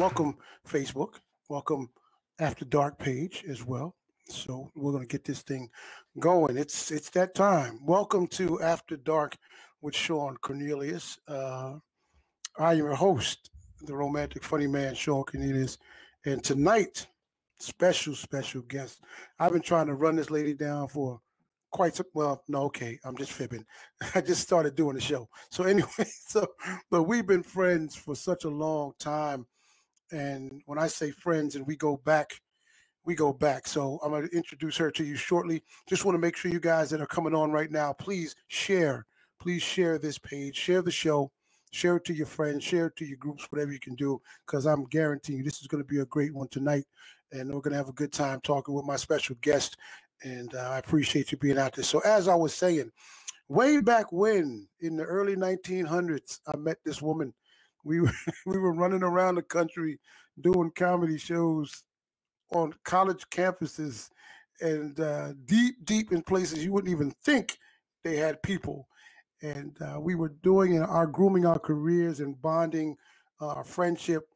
welcome Facebook, welcome After Dark page as well. So we're going to get this thing going. It's that time. Welcome to After Dark with Shawn Cornelius. I am your host, the romantic funny man, Shawn Cornelius. And tonight, special guest. I've been trying to run this lady down for quite some, well, no, okay, I'm just fibbing. I just started doing the show. So anyway, but we've been friends for such a long time. And when I say friends and we go back. So I'm going to introduce her to you shortly. Just want to make sure you guys that are coming on right now, please share this page, share the show, share it to your friends, share it to your groups, whatever you can do, because I'm guaranteeing you this is going to be a great one tonight. And we're going to have a good time talking with my special guest. And I appreciate you being out there. So as I was saying, way back when, in the early 1900s, I met this woman. We were running around the country doing comedy shows on college campuses and deep in places you wouldn't even think they had people. And we were doing grooming our careers and bonding our friendship.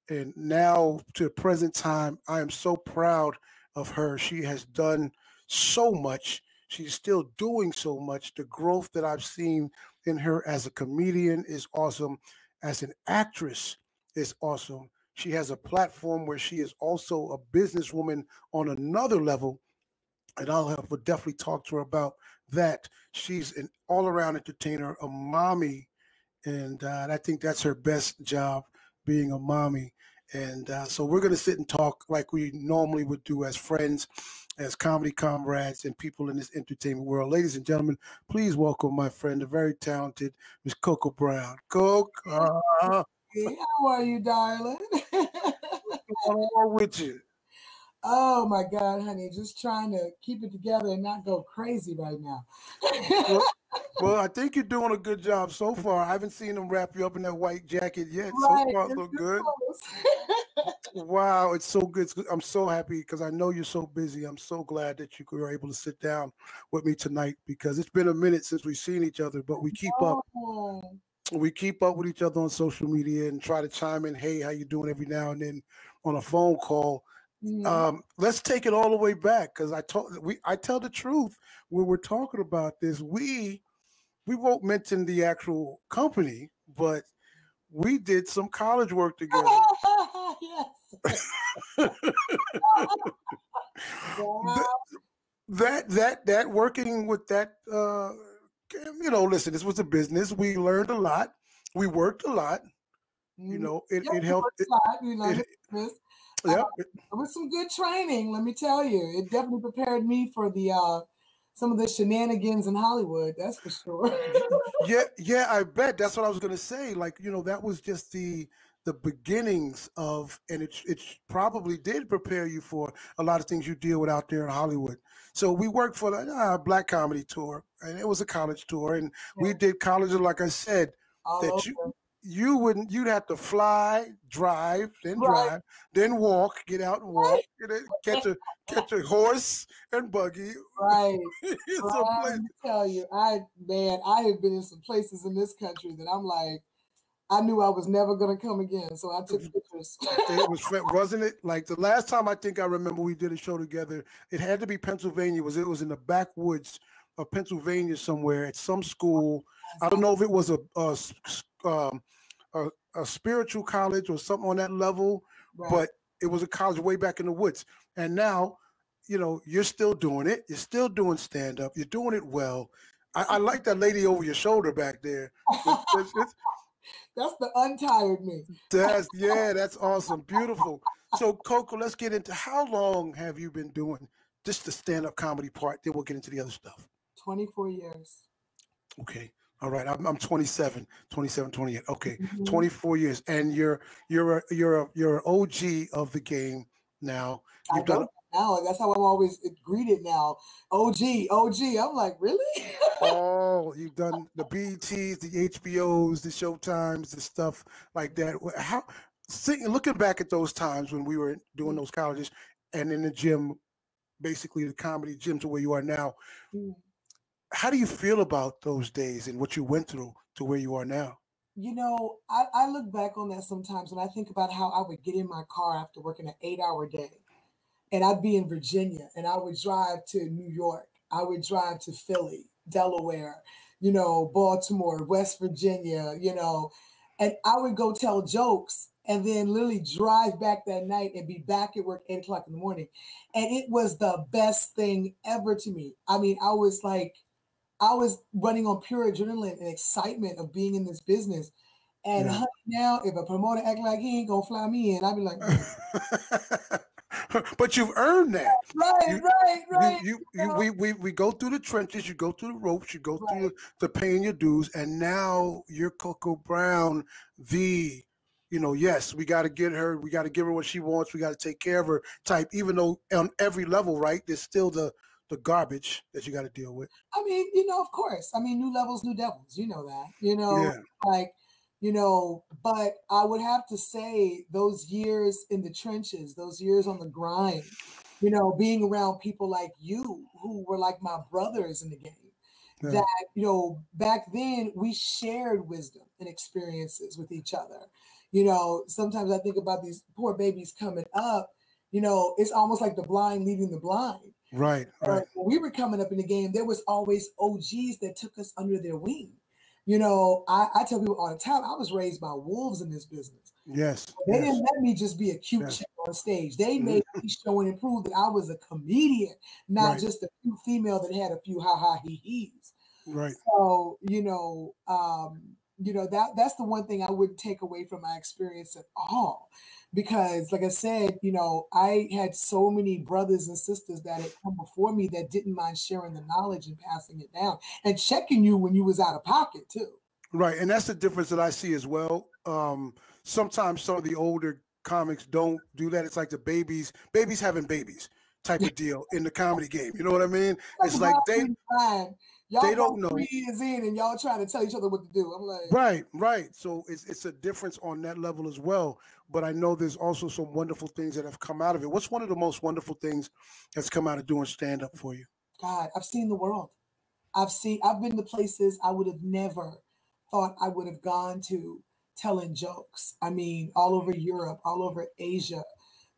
And now to the present time, I am so proud of her. She has done so much. She's still doing so much. The growth that I've seen in her as a comedian is awesome. As an actress is awesome. She has a platform where she is also a businesswoman on another level. And will definitely talk to her about that. She's an all-around entertainer, a mommy. And I think that's her best job, being a mommy. And so we're going to sit and talk like we normally would do as friends, as comedy comrades, and people in this entertainment world. Ladies and gentlemen, please welcome my friend, the very talented Miss Coco Brown. Coco. Hey, how are you, darling? What's going on with you? Oh, my God, honey. Just trying to keep it together and not go crazy right now. Well, I think you're doing a good job so far. I haven't seen them wrap you up in that white jacket yet. Right, so far, it look good. Wow, it's so good. I'm so happy because I know you're so busy. I'm so glad that you were able to sit down with me tonight because it's been a minute since we've seen each other, but we keep up. We keep up with each other on social media and try to chime in, hey, how you doing every now and then on a phone call. Let's take it all the way back because I tell the truth when we're talking about this. We won't mention the actual company, but we did some college work together. Yes. that working with that listen, this was a business. We learned a lot. We worked a lot. You know, it helped. We learned business. With some good training, let me tell you. It definitely prepared me for the some of the shenanigans in Hollywood, that's for sure. Yeah, I bet. That's what I was gonna say. Like, that was just the beginnings of, and it probably did prepare you for a lot of things you deal with out there in Hollywood. So we worked for the Black Comedy Tour, and it was a college tour, and we did colleges, like I said, you'd have to fly, drive, then walk, get out and walk, catch a horse and buggy. Right. Let me tell you, I have been in some places in this country that I'm like, I knew I was never going to come again, so I took pictures. Wasn't it? Like the last time I think I remember we did a show together, it had to be Pennsylvania. It was in the backwoods of Pennsylvania somewhere at some school. I don't know if it was a spiritual college or something on that level, but it was a college way back in the woods. And now, you're still doing it. You're still doing stand-up. You're doing it well. I like that lady over your shoulder back there. That's the untired me. That's awesome. Beautiful. So, Coco, let's get into how long have you been doing just the stand-up comedy part? Then we'll get into the other stuff. 24 years. Okay. All right. I'm 27, 28. Okay. 24 years. And you're an OG of the game now. You've done now. That's how I'm always greeted now. OG. I'm like, really? Oh, you've done the BETs, the HBOs, the Showtimes, the stuff like that. Looking back at those times when we were doing those colleges and in the gym, basically the comedy gym to where you are now, how do you feel about those days and what you went through to where you are now? I look back on that sometimes when I think about how I would get in my car after working an 8-hour day, and I'd be in Virginia, and I would drive to New York. I would drive to Philly, Delaware, Baltimore, West Virginia, and I would go tell jokes and then literally drive back that night and be back at work 8 o'clock in the morning. And it was the best thing ever to me. I mean, I was running on pure adrenaline and excitement of being in this business. And honey, now, if a promoter act like he ain't gonna fly me in, I'd be like, but you've earned that. Right. We go through the trenches, you go through the ropes, you go through the paying your dues, and now you're Coco Brown, yes, we got to get her, we got to give her what she wants, we got to take care of her type, even though on every level, right, there's still the garbage that you got to deal with. I mean, of course. I mean, new levels, new devils. You know that. But I would have to say those years in the trenches, those years on the grind, being around people like you who were like my brothers in the game. Yeah. That, back then we shared wisdom and experiences with each other. Sometimes I think about these poor babies coming up, it's almost like the blind leading the blind. Right. When we were coming up in the game, there was always OGs that took us under their wing. I tell people all the time, I was raised by wolves in this business. Yes. They didn't let me just be a cute chick on stage. They made me show and prove that I was a comedian, not just a cute female that had a few ha-ha he-he's. Right. So, that's the one thing I wouldn't take away from my experience at all. Because like I said, I had so many brothers and sisters that had come before me that didn't mind sharing the knowledge and passing it down and checking you when you was out of pocket too. Right. And that's the difference that I see as well. Sometimes some of the older comics don't do that. It's like the babies having babies type of deal in the comedy game. You know what I mean? It's like they don't know. 3 years in and y'all trying to tell each other what to do. I'm like, right. So it's a difference on that level as well. But I know there's also some wonderful things that have come out of it. What's one of the most wonderful things that's come out of doing stand-up for you? God, I've seen the world. I've been to places I would have never thought I would have gone to telling jokes. I mean, all over Europe, all over Asia,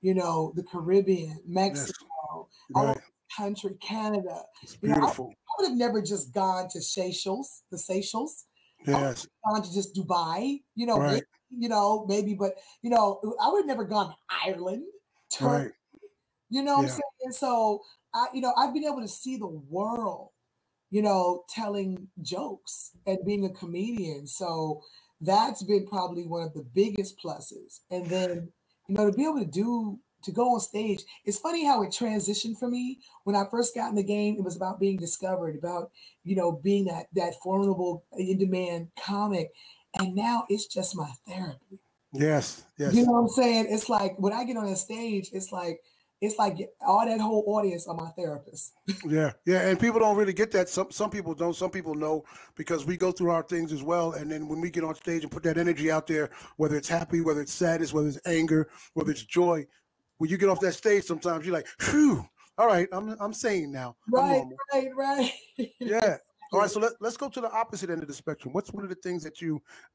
the Caribbean, Mexico, all over the country, Canada. It's beautiful. I would have never just gone to the Seychelles. Yes. Gone to just Dubai, maybe, but I would have never gone to Ireland, Turkey, what I'm saying? So I've been able to see the world, telling jokes and being a comedian. So that's been probably one of the biggest pluses. And then, to be able to go on stage. It's funny how it transitioned for me. When I first got in the game, it was about being discovered, about, being that formidable, in-demand comic. And now it's just my therapy. Yes. You know what I'm saying? It's like when I get on a stage, it's like all that whole audience are my therapists. Yeah. And people don't really get that. Some people don't. Some people know, because we go through our things as well. And then when we get on stage and put that energy out there, whether it's happy, whether it's sadness, whether it's anger, whether it's joy, when you get off that stage, sometimes you're like, phew, all right, I'm sane now. Right. Yeah. All right, so let's go to the opposite end of the spectrum. What's one of the things that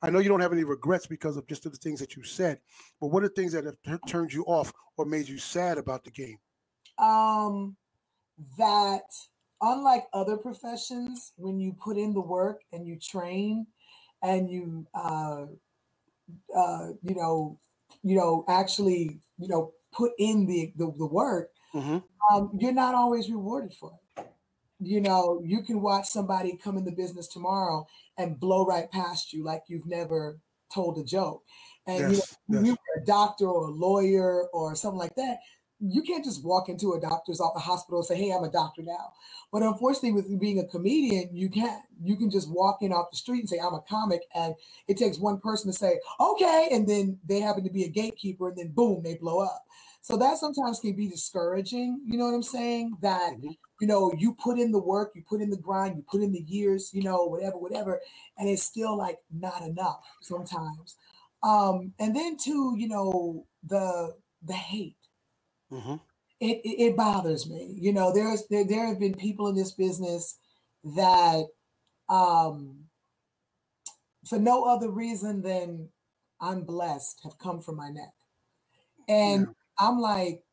I know you don't have any regrets because of just the things that you said, but what are the things that have turned you off or made you sad about the game? That unlike other professions, when you put in the work and you train and you, actually, put in the work, you're not always rewarded for it. You can watch somebody come in the business tomorrow and blow right past you like you've never told a joke. And you're a doctor or a lawyer or something like that. You can't just walk into a doctor's hospital and say, hey, I'm a doctor now. But unfortunately, with being a comedian, you can't. You can just walk in off the street and say, I'm a comic. And it takes one person to say, okay. And then they happen to be a gatekeeper and then boom, they blow up. So that sometimes can be discouraging. You know what I'm saying? That, you put in the work, you put in the grind, you put in the years, whatever. And it's still like not enough sometimes. And then too, the hate. It bothers me. There have been people in this business that for no other reason than I'm blessed, have come from my neck. And I'm like,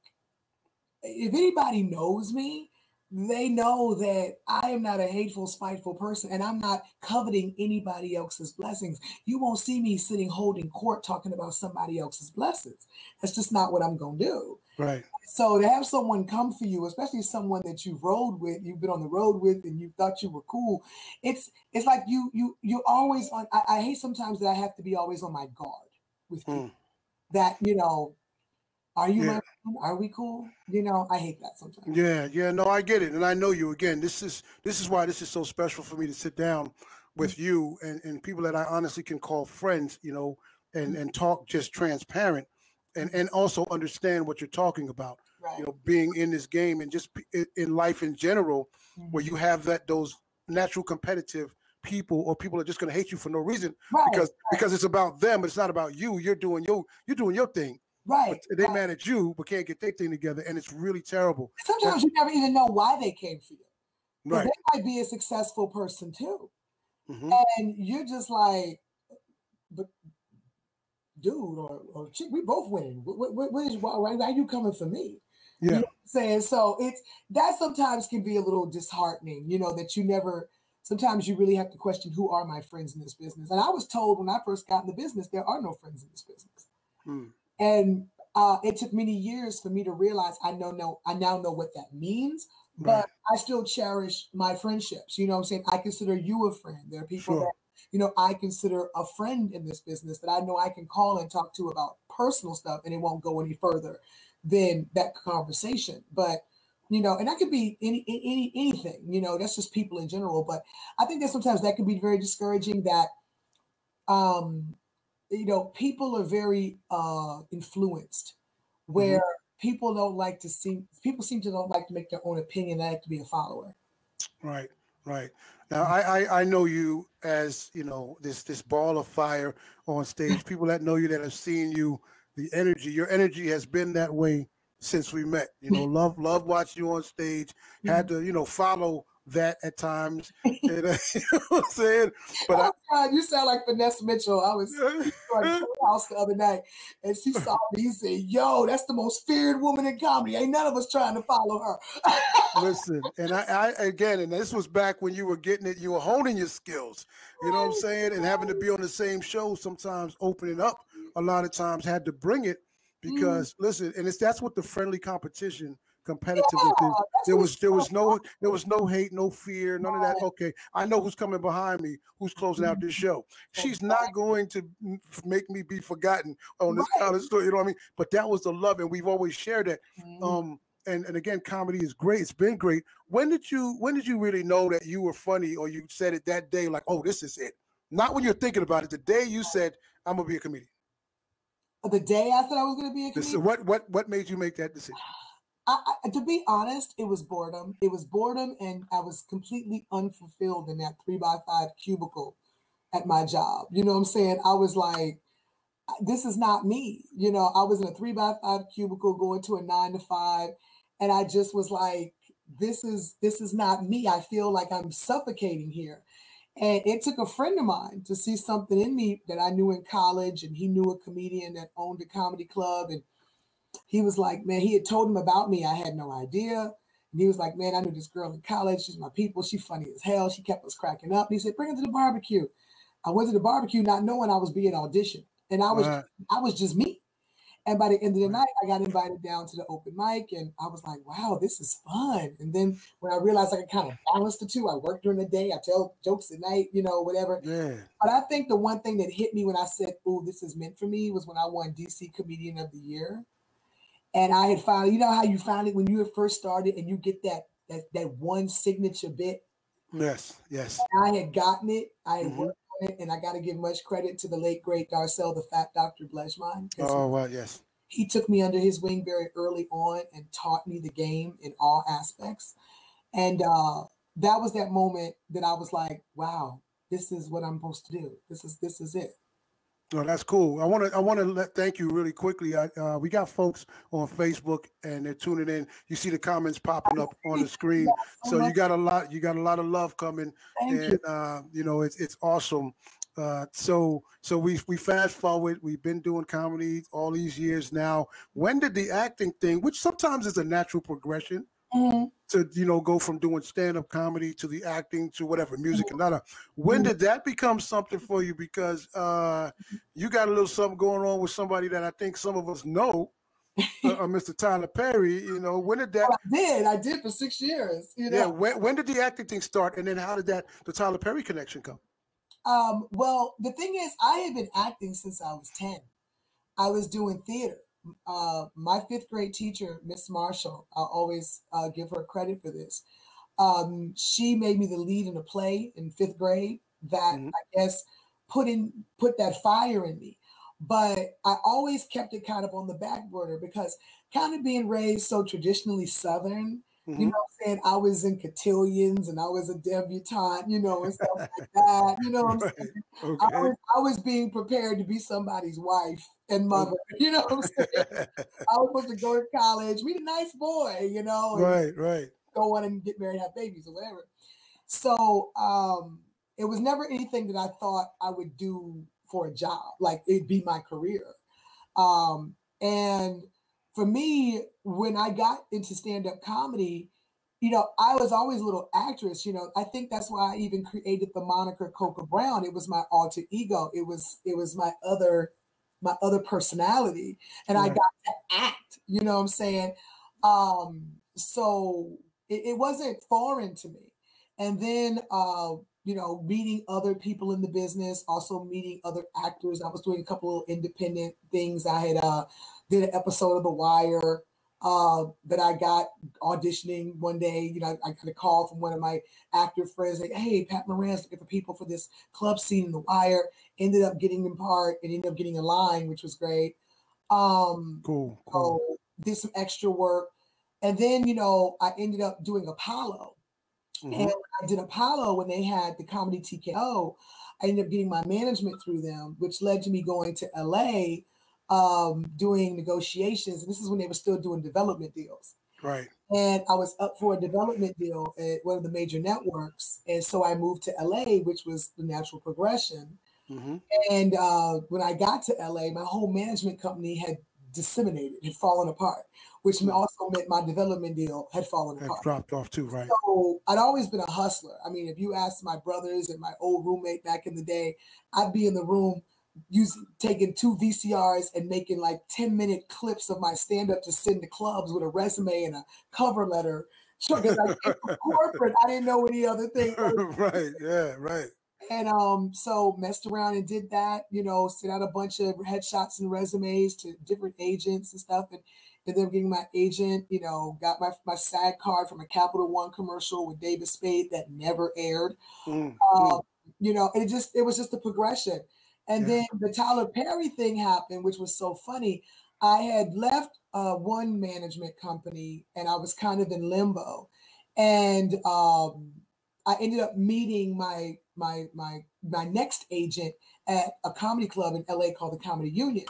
if anybody knows me, they know that I am not a hateful, spiteful person, and I'm not coveting anybody else's blessings. You won't see me sitting holding court talking about somebody else's blessings. That's just not what I'm going to do. Right. So to have someone come for you, especially someone that you've rode with, you've been on the road with, and you thought you were cool, it's like you're always on. I hate sometimes that I have to be always on my guard with people. That, you know, are you my friend? Are we cool? You know, I hate that sometimes. Yeah, no, I get it. And I know you. Again, this is why this is so special for me to sit down with you and people that I honestly can call friends, you know, and talk just transparent and also understand what you're talking about. Right. You know, being in this game and just in life in general, where you have those natural competitive people or people are just going to hate you for no reason because it's about them. It's not about you. You're doing your thing. Right. But they mad at you, but can't get their thing together, and it's really terrible. Sometimes you never even know why they came for you. Right. They might be a successful person too. And you're just like, but dude or chick, we both winning. Why are you coming for me? Yeah. You know what I'm saying? So that sometimes can be a little disheartening, you know, that you never, sometimes you really have to question, who are my friends in this business? And I was told when I first got in the business, there are no friends in this business. And it took many years for me to realize I now know what that means, but I still cherish my friendships. You know what I'm saying? I consider you a friend. There are people that, you know, I consider a friend in this business that I know I can call and talk to about personal stuff, and it won't go any further than that conversation. But, you know, and that could be anything, you know, that's just people in general. But I think that sometimes that can be very discouraging that, you know, people are very influenced, where people seem to don't like to make their own opinion. They like to be a follower. Right. Now I know you as, you know, this ball of fire on stage. People that know you, that have seen you, your energy has been that way since we met. You know, love watching you on stage. Had to, you know, follow that at times. And, you know what I'm saying? But you sound like Vanessa Mitchell. I was at the house the other night, and she saw me. He said, "Yo, that's the most feared woman in comedy. Ain't none of us trying to follow her." Listen, and I again, and this was back when you were getting it. You were honing your skills. You know what I'm saying? And having to be on the same show sometimes, opening up a lot of times, had to bring it because listen, and that's what the friendly competitiveness is. There was no hate, no fear, none of that. Okay, I know who's coming behind me, who's closing out this show. She's not going to make me be forgotten on this kind of story. You know what I mean? But that was the love, and we've always shared that. And again, comedy is great. It's been great. When did you really know that you were funny, or you said it that day, like, oh, this is it? Not when you're thinking about it. The day you said, I'm gonna be a comedian. The day I said I was going to be a comedian. So what made you make that decision? To be honest, it was boredom. It was boredom, and I was completely unfulfilled in that 3x5 cubicle at my job. You know what I'm saying? I was like, this is not me. You know, I was in a 3x5 cubicle going to a 9 to 5, and I just was like, this is not me. I feel like I'm suffocating here. And it took a friend of mine to see something in me that I knew in college, and he knew a comedian that owned a comedy club, and he was like, man, he had told him about me. I had no idea. And he was like, man, I knew this girl in college. She's my people. She's funny as hell. She kept us cracking up. And he said, bring her to the barbecue. I went to the barbecue not knowing I was being auditioned. And I was just me. And by the end of the night, I got invited down to the open mic. And I was like, wow, this is fun. And then when I realized I could kind of balance the two, I work during the day. I tell jokes at night, you know, whatever. Yeah. But I think the one thing that hit me when I said, oh, this is meant for me, was when I won DC Comedian of the Year. And I had found, you know how you found it when you had first started and you get that one signature bit? Yes. And I had gotten it. I had worked on it. And I got to give much credit to the late, great Darcel, the fat Dr. Bleshman. Oh, wow, yes. He took me under his wing very early on and taught me the game in all aspects. And that was that moment that I was like, wow, this is what I'm supposed to do. This is it. Oh, that's cool. I want to thank you really quickly. We got folks on Facebook and they're tuning in. You see the comments popping up on the screen. So you got a lot of love coming. Thank you. You know, it's awesome. So we fast forward. We've been doing comedy all these years now. When did the acting thing, which sometimes is a natural progression, to go from doing stand-up comedy to the acting to whatever music and that. When did that become something for you? Because you got a little something going on with somebody that I think some of us know, Mr. Tyler Perry. When did that? I did for 6 years. Yeah. When did the acting thing start, and then how did the Tyler Perry connection come? Well, the thing is, I had been acting since I was 10. I was doing theater. My fifth grade teacher, Miss Marshall, I'll always give her credit for this. She made me the lead in a play in fifth grade that I guess put that fire in me. But I always kept it kind of on the back burner because kind of being raised so traditionally Southern, you know what I'm saying? I was in cotillions and I was a debutante, and stuff like that. You know what I'm saying? Okay. I was being prepared to be somebody's wife and mother. You know what I'm saying? I was supposed to go to college, meet a nice boy, and Right. go on and get married, have babies or whatever. So it was never anything that I thought I would do for a job, like it'd be my career. And for me, when I got into stand-up comedy, I was always a little actress. I think that's why I even created the moniker Coca Brown. It was my alter ego. It was my other personality, and I got to act. You know what I'm saying? So it wasn't foreign to me. And then meeting other people in the business, also meeting other actors. I was doing a couple of independent things. I had did an episode of The Wire that I got auditioning one day. I got a call from one of my actor friends like, "Hey, Pat Moran's looking for people for this club scene in The Wire." Ended up getting in part and ended up getting a line, which was great. Cool. So did some extra work. And then, I ended up doing Apollo. And when I did Apollo, when they had the comedy TKO, I ended up getting my management through them, which led to me going to LA, doing negotiations. And this is when they were still doing development deals. Right. And I was up for a development deal at one of the major networks. And so I moved to LA, which was the natural progression. And when I got to LA, my whole management company had disseminated, had fallen apart, which also meant my development deal had fallen apart. Dropped off too, right? So I'd always been a hustler. I mean, if you ask my brothers and my old roommate back in the day, I'd be in the room taking 2 VCRs and making like 10-minute clips of my stand-up to send to clubs with a resume and a cover letter. Sure, because I came from corporate, I didn't know any other thing. Right, yeah, right. And so messed around and did that, sent out a bunch of headshots and resumes to different agents and stuff. And ended up getting my agent, got my SAG card from a Capital One commercial with David Spade that never aired. And it was just a progression. And then the Tyler Perry thing happened, which was so funny. I had left one management company and I was kind of in limbo. And I ended up meeting my next agent at a comedy club in LA called the Comedy Union.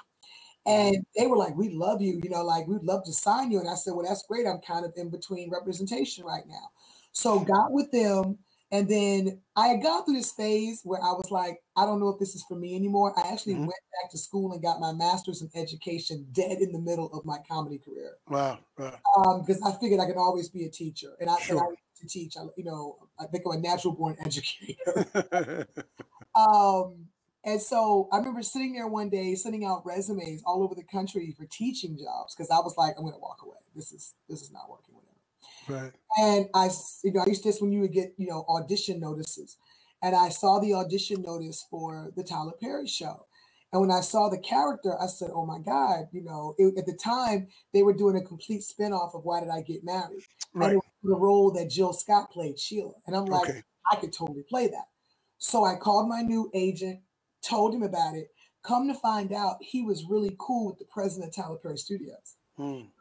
And they were like, "We love you, we'd love to sign you." And I said, "Well, that's great. I'm kind of in between representation right now." So got with them. And then I had gone through this phase where I was like, I don't know if this is for me anymore. I actually went back to school and got my master's in education dead in the middle of my comedy career. Wow. Because I figured I could always be a teacher. And I like to teach. I think I'm a natural born educator. And so I remember sitting there one day, sending out resumes all over the country for teaching jobs because I was like, I'm going to walk away. This is not working, whatever. Right. And I used to just when you would get, audition notices, and I saw the audition notice for the Tyler Perry show. And when I saw the character, I said, "Oh my God!" At the time they were doing a complete spinoff of Why Did I Get Married? Right. And it was the role that Jill Scott played, Sheila. And I'm like, I could totally play that. So I called my new agent, told him about it. Come to find out, he was really cool with the president of Tyler Perry Studios.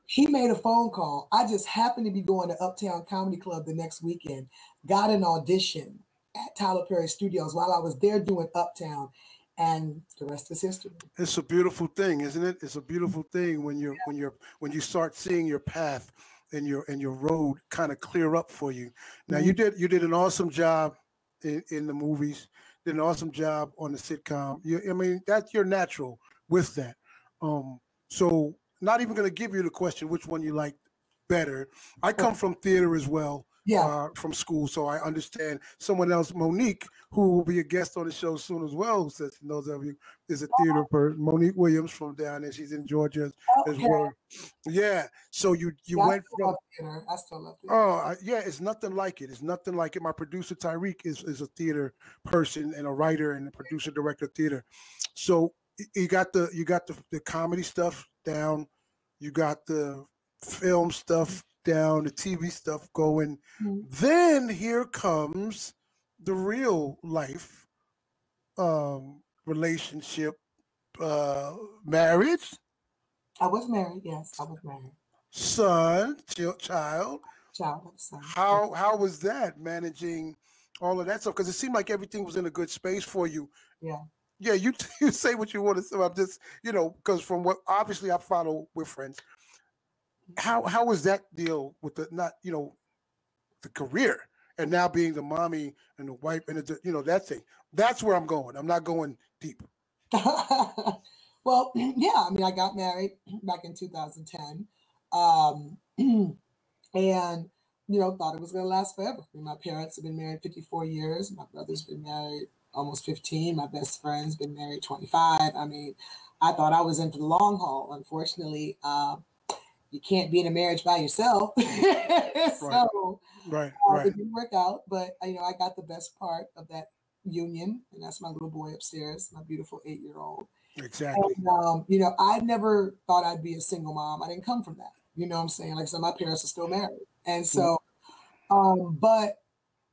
He made a phone call. I just happened to be going to Uptown Comedy Club the next weekend, got an audition at Tyler Perry Studios while I was there doing Uptown, and the rest is history. It's a beautiful thing, isn't it? It's a beautiful thing when you start seeing your path and your road kind of clear up for you. Now you did an awesome job in the movies. did an awesome job on the sitcom. I mean, that's your natural with that. So not even going to give you the question which one you like better. I come from theater as well. Yeah. From school, so I understand. Someone else, Monique, who will be a guest on the show soon as well, who says knows of you, is a theater person. Monique Williams from down there. She's in Georgia as well. Yeah. So you went from theater. I still love theater. Oh yeah, it's nothing like it. It's nothing like it. My producer Tyreek is a theater person and a writer and a producer director of theater. So you got the comedy stuff down, you got the film stuff down, the TV stuff going. Then here comes the real life relationship, marriage. I was married. Yes, I was married. Son, child. Son. How was that, managing all of that stuff? Because it seemed like everything was in a good space for you. Yeah. Yeah, you say what you want to say. I'm just, because from what obviously I follow with friends. How was that deal with the the career and now being the mommy and the wife and that thing? That's where I'm going. I'm not going deep. Well, yeah. I mean, I got married back in 2010, and thought it was going to last forever. I mean, my parents have been married 54 years. My brother's been married almost 15. My best friend's been married 25. I mean, I thought I was in for the long haul. Unfortunately, you can't be in a marriage by yourself. So it didn't work out. But I got the best part of that union, and that's my little boy upstairs, my beautiful 8-year-old. Exactly. And, I never thought I'd be a single mom. I didn't come from that. You know what I'm saying? Like I said, my parents are still married. And so, but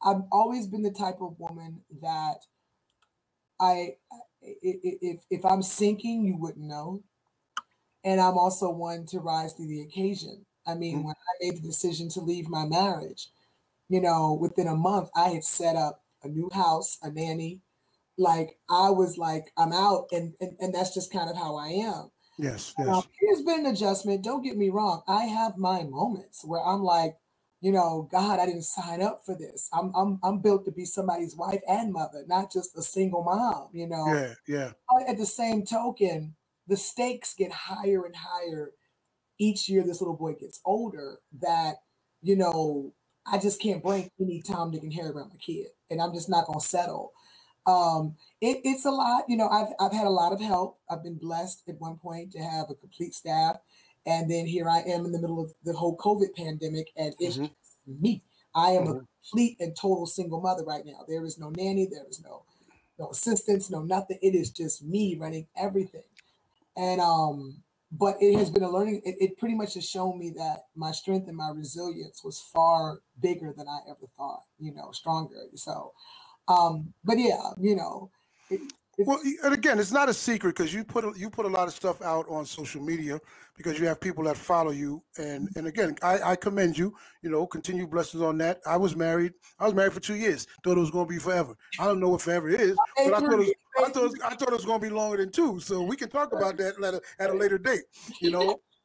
I've always been the type of woman that if I'm sinking, you wouldn't know. And I'm also one to rise to the occasion. I mean, when I made the decision to leave my marriage, within a month, I had set up a new house, a nanny. Like, I was like, I'm out. And that's just kind of how I am. Yes. It's been an adjustment. Don't get me wrong. I have my moments where I'm like, God, I didn't sign up for this. I'm built to be somebody's wife and mother, not just a single mom, Yeah. But at the same token, the stakes get higher and higher each year this little boy gets older, that, I just can't bring any Tom, Dick, and Harry around my kid. And I'm just not going to settle. It's a lot. I've had a lot of help. I've been blessed at one point to have a complete staff. And then here I am in the middle of the whole COVID pandemic, and it's just me. I am a complete and total single mother right now. There is no nanny. There is no assistance, no nothing. It is just me running everything. And but it has been a learning. It pretty much has shown me that my strength and my resilience was far bigger than I ever thought. Stronger. So, but yeah, well, and again, it's not a secret because you put a lot of stuff out on social media because you have people that follow you, and again, I commend you. Continue blessings on that. I was married for 2 years. Thought it was going to be forever. I don't know what forever is, but I thought it was going to be longer than 2. So we can talk about that at a later date.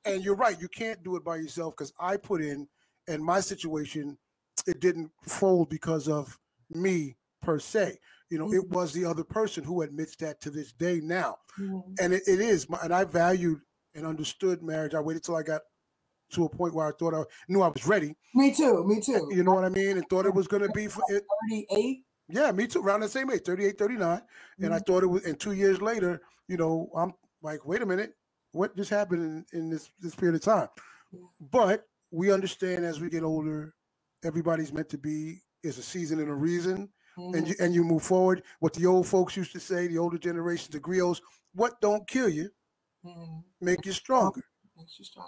And you're right. You can't do it by yourself because I put in my situation. It didn't fold because of me per se. It was the other person who admits that to this day now. And it is. And I valued and understood marriage. I waited till I got to a point where I thought I knew I was ready. Me too. You know what I mean? And thought it was going to be for it. 38? Yeah, me too. Around the same age, 38, 39. And I thought it was, and 2 years later, I'm like, wait a minute, what just happened in this period of time? But we understand as we get older, everybody's meant to be is a season and a reason. And you move forward. What the old folks used to say, the older generations, the griots, what don't kill you, make you stronger.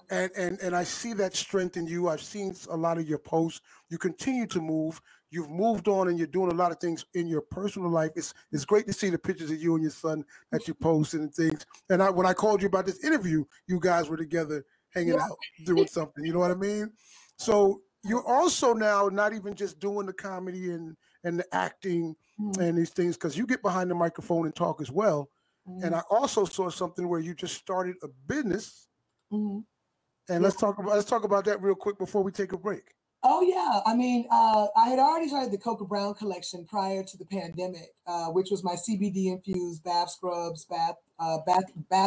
And I see that strength in you. I've seen a lot of your posts. You continue to move. You've moved on, and you're doing a lot of things in your personal life. It's great to see the pictures of you and your son that you posted and things. And when I called you about this interview, you guys were together hanging out, doing something. You know what I mean? So you're also now not even just doing the comedy and the acting and these things, because you get behind the microphone and talk as well. And I also saw something where you just started a business. And let's talk about that real quick before we take a break. Oh yeah, I mean, I had already started the Cocoa Brown collection prior to the pandemic, which was my CBD infused bath scrubs, bath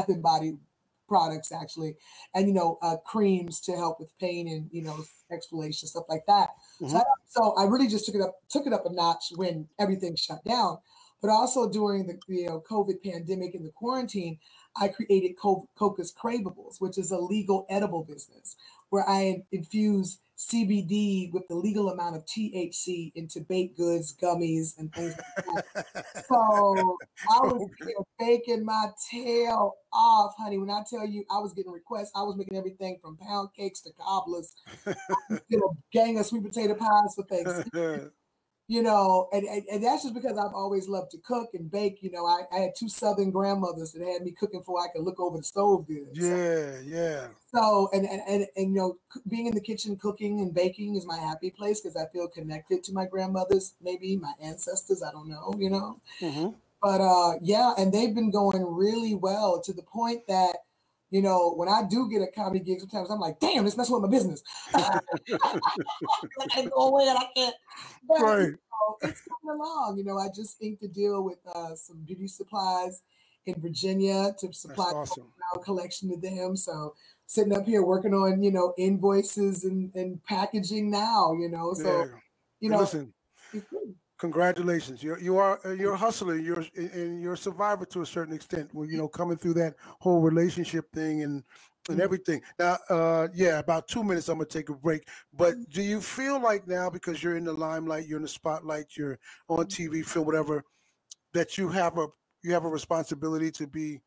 and body products actually, and creams to help with pain and exfoliation, stuff like that. Mm-hmm. So I really just took it up a notch when everything shut down, but also during the COVID pandemic and the quarantine, I created Coca's Cravables, which is a legal edible business where I infuse CBD with the legal amount of THC into baked goods, gummies, and things like that. So I was baking my tail off, honey. When I tell you I was getting requests, I was making everything from pound cakes to cobblers, a gang of sweet potato pies for Thanksgiving. And that's just because I've always loved to cook and bake. I had two Southern grandmothers that had me cooking before I could look over the stove good. Yeah. So, and being in the kitchen cooking and baking is my happy place because I feel connected to my grandmothers, maybe my ancestors, I don't know, Mm-hmm. But yeah, and they've been going really well to the point that, when I do get a comedy gig, sometimes I'm like, damn, this messing with my business. I gotta go away and I can't. But Right. it's coming along. I just inked a deal with some beauty supplies in Virginia to supply a collection to them. So sitting up here working on, invoices and packaging now, So, Listen, congratulations. You're a hustler. You're a survivor to a certain extent. Well, coming through that whole relationship thing and everything. Now, about 2 minutes, I'm gonna take a break. But do you feel like now, because you're in the limelight, you're in the spotlight, you're on TV, film, whatever, that you have a responsibility to be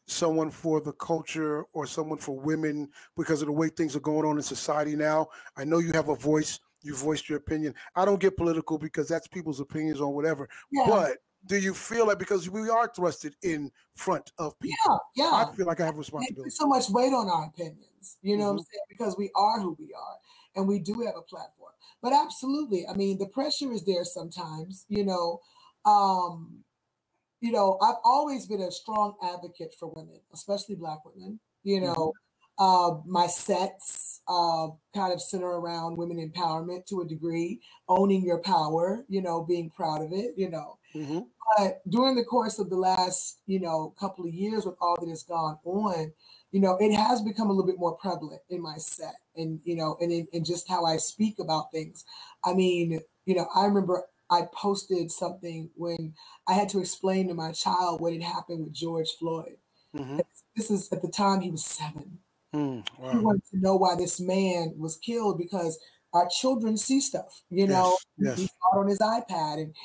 someone for the culture or someone for women because of the way things are going on in society now? I know you have a voice. You voiced your opinion. I don't get political because that's people's opinions on whatever. Yeah. But do you feel like, because we are thrusted in front of people, I feel like I have responsibility. So much weight on our opinions, what I'm saying? Because we are who we are and we do have a platform. But absolutely, I mean, the pressure is there sometimes, I've always been a strong advocate for women, especially Black women. My sets kind of center around women empowerment to a degree, owning your power, being proud of it, But during the course of the last, couple of years with all that has gone on, it has become a little bit more prevalent in my set and, and in just how I speak about things. I mean, I remember I posted something when I had to explain to my child what had happened with George Floyd. Mm-hmm. This is at the time he was 7. Wow. He wanted to know why this man was killed because our children see stuff, Yes. He saw it on his iPad and,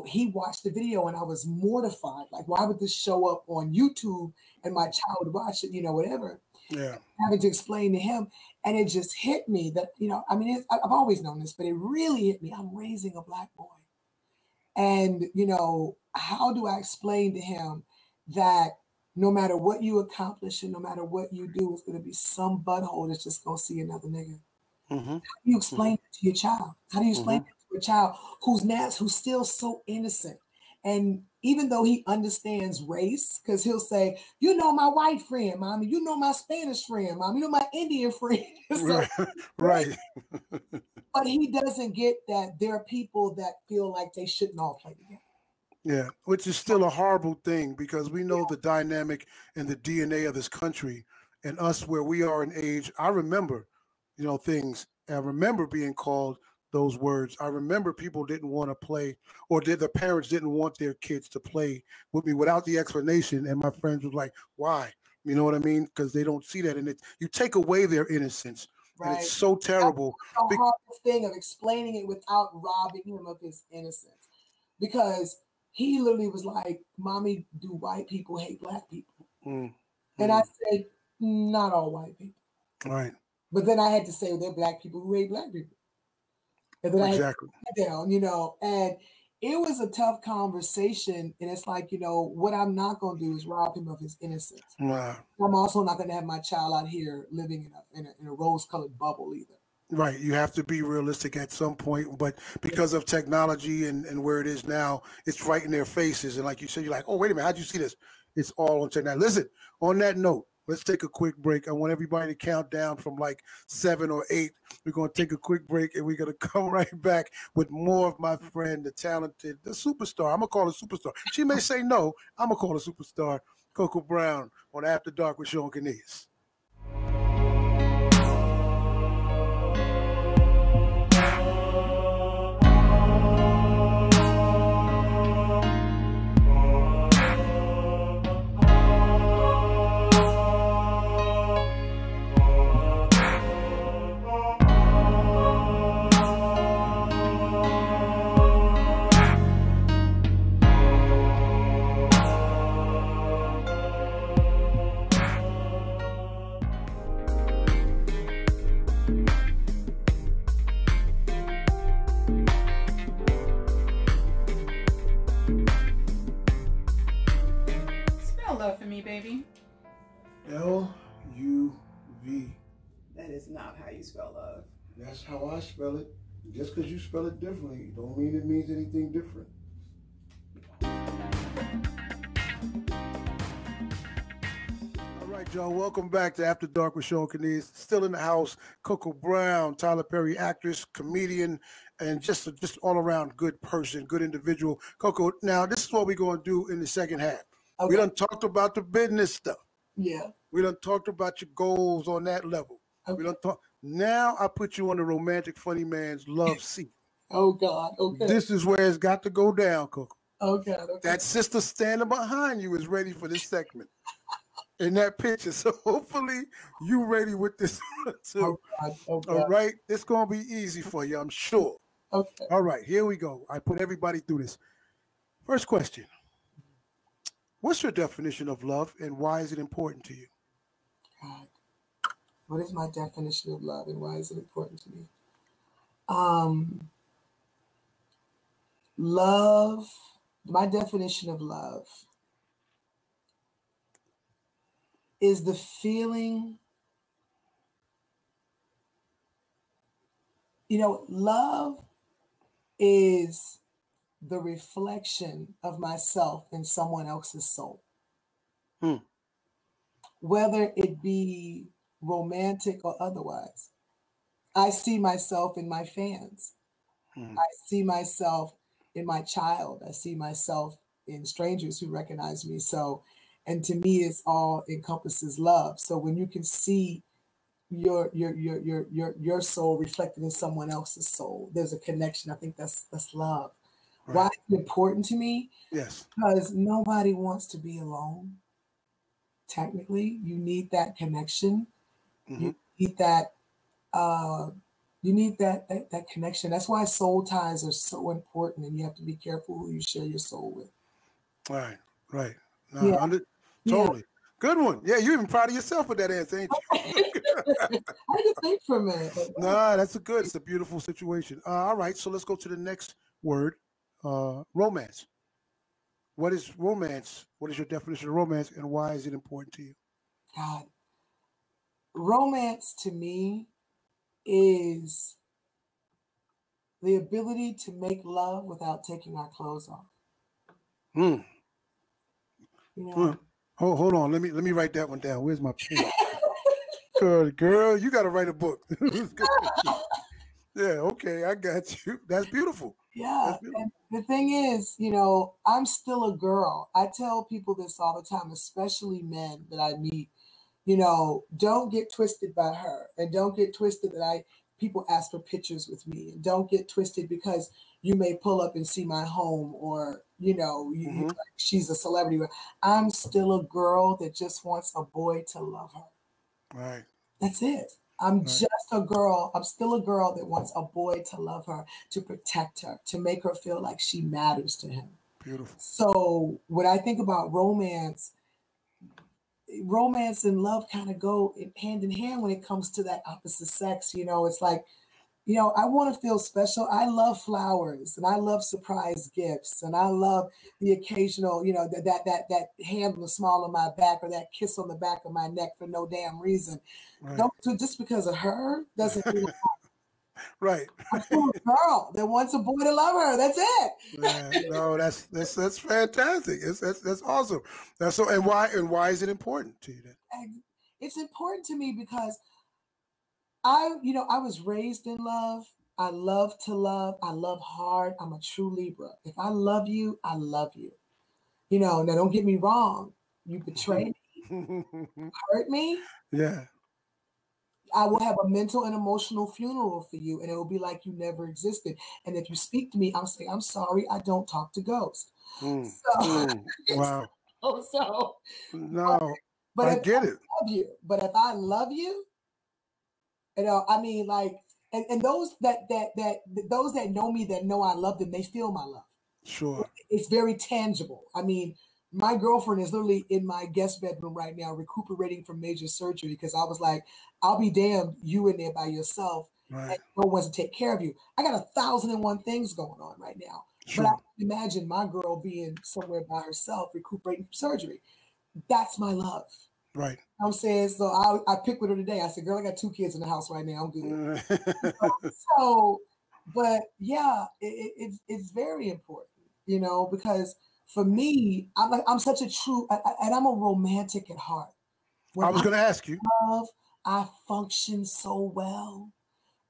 he watched the video and I was mortified. Like, why would this show up on YouTube and my child would watch it, whatever. Yeah. Having to explain to him. And it just hit me that, I've always known this, but it really hit me. I'm raising a Black boy. And, how do I explain to him that no matter what you accomplish and no matter what you do, it's going to be some butthole that's just going to see another nigga. Mm-hmm. How do you explain it to your child? How do you explain it to a child who's still so innocent? And even though he understands race, because he'll say, my white friend, mommy, my Spanish friend, mommy, my Indian friend. So, right. But he doesn't get that there are people that feel like they shouldn't all play together. Yeah, which is still a horrible thing because we know the dynamic and the DNA of this country and us where we are in age. I remember, things. I remember being called those words. I remember people didn't want to play, or the parents didn't want their kids to play with me without the explanation. And my friends was like, "Why?" You know what I mean? Because they don't see that, and you take away their innocence, right. And it's so terrible. That's the hardest thing of explaining it without robbing him of his innocence, because he literally was like, "Mommy, do white people hate Black people?" And I said, "Not all white people." Right. But then I had to say, there are Black people who hate Black people. And then I had to put it down, and it was a tough conversation. And it's like, what I'm not going to do is rob him of his innocence. Wow. I'm also not going to have my child out here living in a rose-colored bubble either. Right. You have to be realistic at some point, but because of technology and where it is now, it's right in their faces. And like you said, you're like, oh, wait a minute, how'd you see this? It's all on technology. Listen, on that note, Let's take a quick break. I want everybody to count down from like 7 or 8. We're going to take a quick break, and we're going to come right back with more of my friend, the talented, the superstar. I'm going to call her superstar. She may say no. I'm going to call her superstar, Coco Brown, on After Dark with Shawn Cornelius. Love for me, baby. L-U-V. That is not how you spell love. That's how I spell it. Just because you spell it differently, don't mean it means anything different. All right, y'all. Welcome back to After Dark with Shawn Cornelius. Still in the house, Coco Brown, Tyler Perry actress, comedian, and just all-around good person, good individual. Coco, now this is what we're going to do in the second half. Okay. We done talked about the business stuff. Yeah. We done talked about your goals on that level. Okay. We done talk. Now I put you on the romantic funny man's love seat. Oh God. Okay. This is where it's got to go down, Coco. Oh God. Okay. That sister standing behind you is ready for this segment. In that picture. So hopefully you ready with this too. Oh God. Oh God. All right. It's gonna be easy for you, I'm sure. Okay. All right, here we go. I put everybody through this. First question. What's your definition of love, and why is it important to you? God, what is my definition of love, and why is it important to me? Love, my definition of love is the feeling, love is the reflection of myself in someone else's soul. Whether it be romantic or otherwise. I see myself in my fans. I see myself in my child. I see myself in strangers who recognize me. So, and to me, it's all encompasses love. So when you can see your soul reflected in someone else's soul, there's a connection. I think that's love. Right. Why is it important to me? Yes. Because nobody wants to be alone. Technically, you need that connection. You need that. You need that connection. That's why soul ties are so important, and you have to be careful who you share your soul with. Right. No, totally. Yeah. Good one. Yeah, you're even proud of yourself with that answer, ain't you? I had to think for a minute. Nah, it's a beautiful situation. All right, so let's go to the next word. Romance. What is romance? What is your definition of romance, and why is it important to you? God, romance to me is the ability to make love without taking our clothes off. Hold on. Let me write that one down. Where's my pen? Girl, you got to write a book. Yeah, okay, I got you. That's beautiful. Yeah, and the thing is, I'm still a girl. I tell people this all the time, especially men that I meet. Don't get twisted by her, and don't get twisted that people ask for pictures with me, and don't get twisted because you may pull up and see my home, or she's a celebrity. I'm still a girl that just wants a boy to love her. Right. That's it. I'm just a girl. I'm still a girl that wants a boy to love her, to protect her, to make her feel like she matters to him. Beautiful. So when I think about romance and love kind of go hand in hand when it comes to that opposite sex. It's like, I want to feel special. I love flowers, and I love surprise gifts, and I love the occasional, that hand on the small of my back, or that kiss on the back of my neck for no damn reason. Right. Just because of her doesn't mean right. I'm still a girl that wants a boy to love her. That's it. Yeah, no, that's fantastic. That's awesome. That's so. And why is it important to you then? It's important to me because I was raised in love. I love to love. I love hard. I'm a true Libra. If I love you, I love you. Now don't get me wrong. You betray me, hurt me. Yeah. I will have a mental and emotional funeral for you, and it will be like you never existed. And if you speak to me, I'll say, I'm sorry, I don't talk to ghosts. Wow. So, No, but I if get I it. love you, I mean, I mean, like, and those those that know me, that know I love them, they feel my love. Sure. It's very tangible. I mean, my girlfriend is literally in my guest bedroom right now, recuperating from major surgery because I was like, I'll be damned, you in there by yourself, Right. and no one's to take care of you. I got 1,001 things going on right now. Sure. But I can imagine my girl being somewhere by herself, recuperating from surgery. That's my love. Right. I'm saying, so I picked with her today. I said, girl, I got 2 kids in the house right now. I'm good. So, but yeah, it's very important, because for me, I'm such a true, and I'm a romantic at heart. When I was going to ask you. love, I function so well.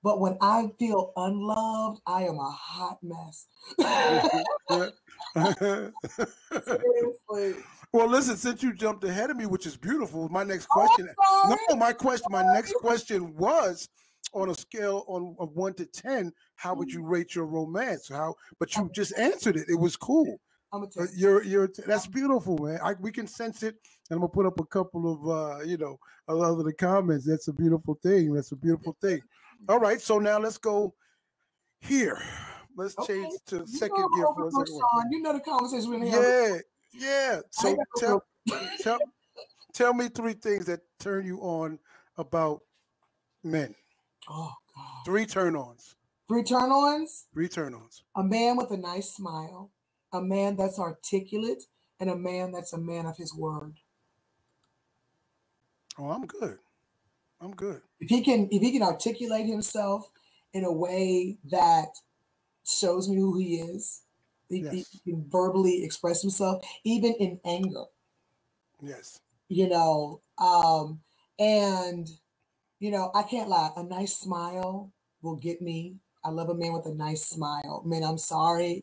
But when I feel unloved, I am a hot mess. Seriously. Well, listen, since you jumped ahead of me, which is beautiful, my next question. My next question was, on a scale of 1 to 10, how would you rate your romance? But you just answered it. It was cool. I'm a 10. That's beautiful, man. We can sense it, and I'm gonna put up a couple of of the comments. That's a beautiful thing. That's a beautiful thing. All right, so now let's go here. Let's change to second gear for a second. You know the conversation we're gonna have. Yeah. So tell me 3 things that turn you on about men. Oh God. 3 turn-ons. 3 turn-ons? 3 turn-ons. A man with a nice smile, a man that's articulate, and a man that's a man of his word. Oh, I'm good. If he can articulate himself in a way that shows me who he is, he can verbally express himself, even in anger. Yes. And I can't lie. A nice smile will get me. I love a man with a nice smile. Man, I'm sorry.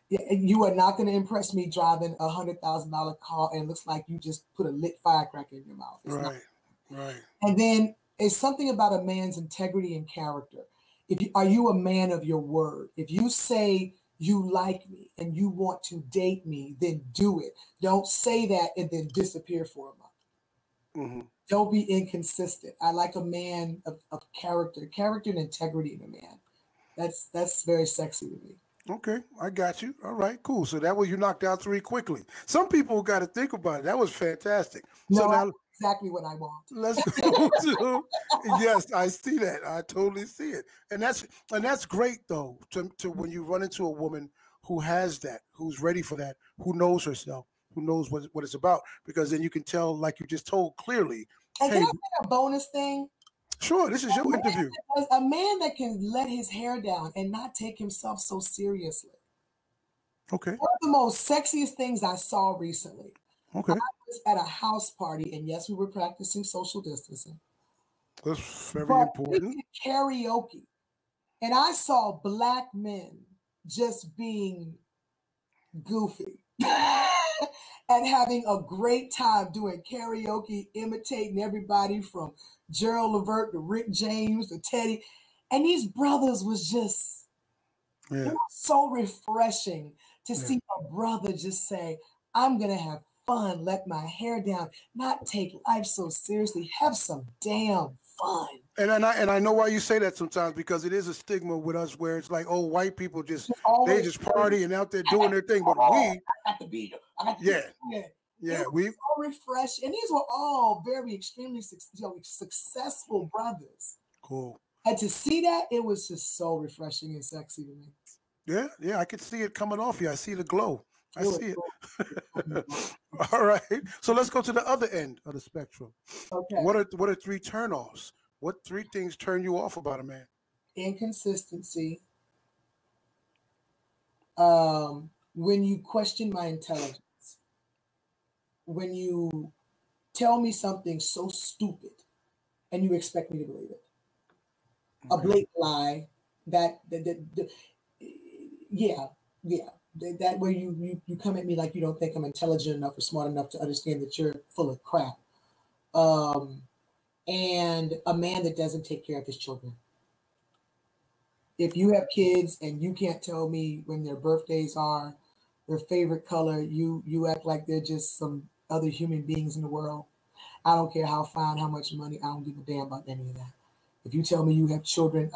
You are not going to impress me driving a $100,000 car and it looks like you just put a lit firecracker in your mouth. Right. And then it's something about a man's integrity and character. Are you a man of your word? If you say you like me and you want to date me, then do it. Don't say that and then disappear for a month. Mm-hmm. Don't be inconsistent. I like a man of character and integrity in a man. That's very sexy to me. Okay, I got you. All right, cool. So that way you knocked out 3 quickly. Some people got to think about it. That was fantastic. No, so now, exactly what I want. Let's go to yes, I see that. I totally see it, and that's great though. To when you run into a woman who has that, who's ready for that, who knows herself, who knows what it's about, because then you can tell, like you just told clearly. And can I say a bonus thing? Sure, this is your interview. A man that can let his hair down and not take himself so seriously. Okay. One of the most sexiest things I saw recently. Okay. I was at a house party, and yes, we were practicing social distancing. That's very important. We did karaoke, and I saw Black men just being goofy. And having a great time doing karaoke, imitating everybody from Gerald Levert to Rick James to Teddy. And these brothers was just it was so refreshing to see a brother just say, I'm going to have fun, let my hair down, not take life so seriously, have some damn fun. And I know why you say that sometimes, because it is a stigma with us where it's like, oh, white people they just party and out there doing their thing, but we got to be we so refreshed, and these were all very extremely successful brothers. Cool. And to see that, it was just so refreshing and sexy to me. Yeah, I could see it coming off you. I see the glow. I see cool. it. All right, so let's go to the other end of the spectrum. Okay. What are 3 turnoffs? What 3 things turn you off about a man? Inconsistency. When you question my intelligence, when you tell me something so stupid and you expect me to believe it. A blatant lie yeah. That way you come at me like you don't think I'm intelligent enough or smart enough to understand that you're full of crap. And a man that doesn't take care of his children. If you have kids and you can't tell me when their birthdays are, their favorite color, you act like they're just some other human beings in the world. I don't care how fine, how much money, I don't give a damn about any of that. If you tell me you have children,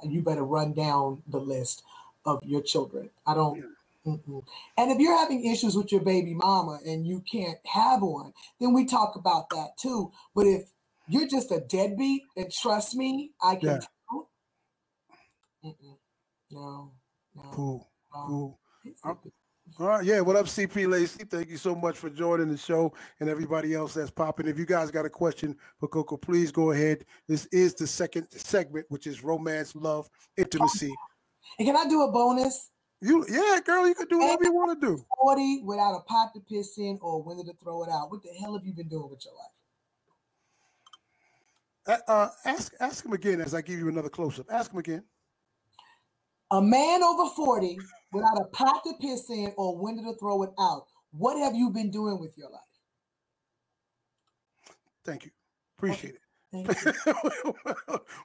you better run down the list of your children. I don't. Mm-mm. And if you're having issues with your baby mama and you can't have one, then we talk about that too. But if you're just a deadbeat, and trust me, I can tell. No. Cool. All right, yeah. What up, CP Lacey? Thank you so much for joining the show and everybody else that's popping. If you guys got a question for Coco, please go ahead. This is the second segment, which is romance, love, intimacy. And can I do a bonus? Yeah, girl, you can do whatever you want to do. 40 without a pot to piss in or a window to throw it out. What the hell have you been doing with your life? Ask him again as I give you another close-up. Ask him again. A man over 40 without a pot to piss in or a window to throw it out. What have you been doing with your life? Thank you. Appreciate it. Thank you.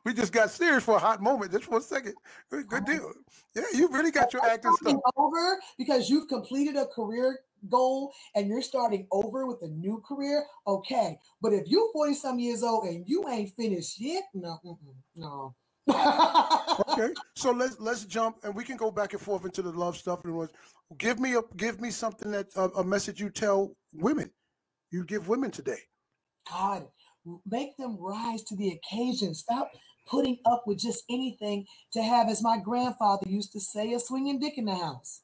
We just got serious for a hot moment. Just for a second. Good deal. Yeah, you really got your acting stuff over because you've completed a career goal and you're starting over with a new career. Okay, but if you're 40-some years old and you ain't finished yet, no. Okay, so let's jump and we can go back and forth into the love stuff. And give me something that a message you tell women. You give women today. God, make them rise to the occasion. Stop putting up with just anything to have, as my grandfather used to say, a swinging dick in the house.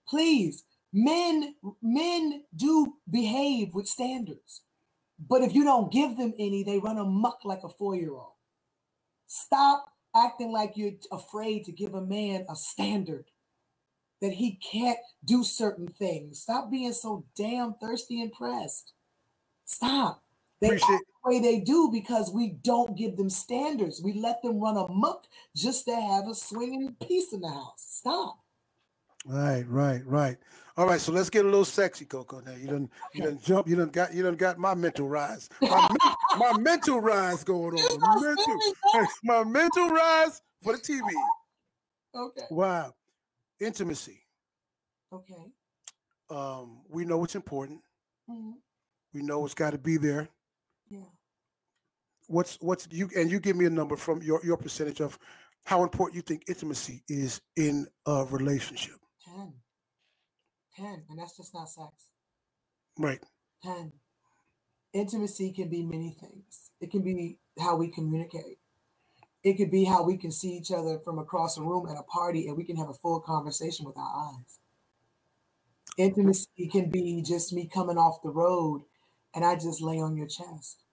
Please, men do behave with standards, but if you don't give them any, they run amok like a 4-year-old. Stop acting like you're afraid to give a man a standard that he can't do certain things. Stop being so damn thirsty and pressed. Stop. They act the way they do because we don't give them standards. We let them run amok just to have a swinging piece in the house. Stop. Right. All right, so let's get a little sexy, Coco. Now you done jump. You done got my mental rise. My mental rise going on. My mental rise for the TV. Okay. Wow. Intimacy. Okay. We know it's important. Mm-hmm. We know it's got to be there. Yeah. What's you, and you give me a number from your percentage of how important you think intimacy is in a relationship. 10, and that's just not sex. Right. 10. Intimacy can be many things. It can be how we communicate. It could be how we can see each other from across the room at a party and we can have a full conversation with our eyes. Intimacy can be just me coming off the road and I just lay on your chest